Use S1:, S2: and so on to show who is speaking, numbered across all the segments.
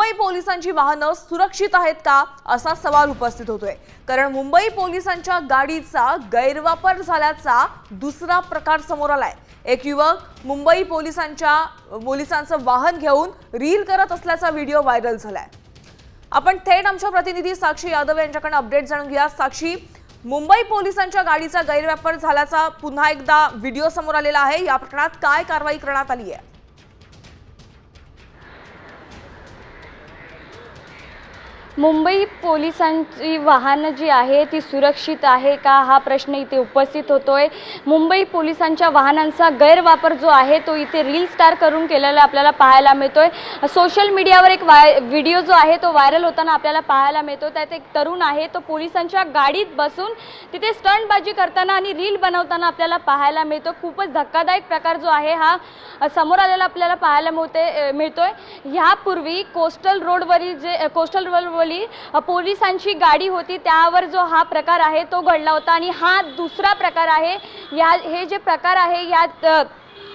S1: मुंबई पोलिसांची वाहनं सुरक्षित आहेत का असा सवाल उपस्थित होतोय। कारण मुंबई पोलिसांच्या गाडीचा गैरवापर झाल्याचा दुसरा प्रकार समोर आलाय। एक युवक मुंबई पोलिसांचं वाहन घेऊन रील करत असल्याचा व्हिडिओ व्हायरल झालाय। आपण थेट आमच्या प्रतिनिधी साक्षी यादव यांच्याकडून अपडेट जाणून घेऊया। साक्षी, मुंबई पोलिसांच्या गाडीचा गैरवापर झाल्याचा पुन्हा एकदा व्हिडिओ समोर आलेला आहे। या प्रकरणात काय कारवाई करण्यात आली आहे?
S2: मुंबई पोलिसांची वाहनं जी आहे ती सुरक्षित आहे का हा प्रश्न इथे उपस्थित होतोय। मुंबई पोलिसांच्या वाहनांचा गैरवापर जो आहे तो इथे रील स्टार करून केलेला आपल्याला पाहायला मिळतोय। सोशल मीडियावर एक व्हिडिओ जो आहे तो व्हायरल होताना आपल्याला पाहायला मिळतो। त्यात एक तरुण आहे तो पोलिसांच्या गाडीत बसून तिथे स्टंटबाजी करताना आणि रील बनवताना आपल्याला पाहायला मिळतो। खूपच धक्कादायक प्रकार जो आहे हा समोर आलेला आपल्याला पाहायला मिळतोय। यापूर्वी कोस्टल रोडवरील पोलिसांची गाडी होती त्यावर जो हा प्रकार आहे तो घडला होता आणि हा दुसरा प्रकार आहे। हे जे प्रकार आहे यात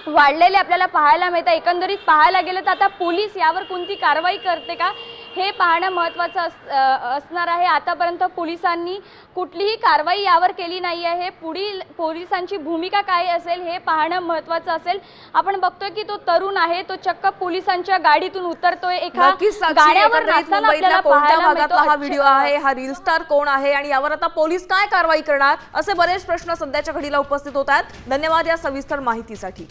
S2: वाढलेले आपल्याला पाहायला मिळतं। एकंदरीत पाहायला गेलं तर आता पोलीस यावर कोणती कारवाई करते का हे पाहणं महत्त्वाचं असणार आहे। आतापर्यंत पोलिसांनी कुठलीही कारवाई यावर केली नाही आहे। पुढील पोलिसांची भूमिका काय असेल हे पाहणं महत्त्वाचं असेल। आपण बघतोय की तो तरुण आहे तो चक्क पोलिसांच्या गाडीतून उतरतोय। एका गाड्यावर नाचताना आपल्याला पाहायला मिळतो।
S1: हा व्हिडिओ आहे, हा रील स्टार कोण आहे आणि यावर आता पोलीस काय कारवाई करणार असे बरेच प्रश्न सध्याच्या घडीला उपस्थित होत आहेत। धन्यवाद या सविस्तर माहितीसाठी।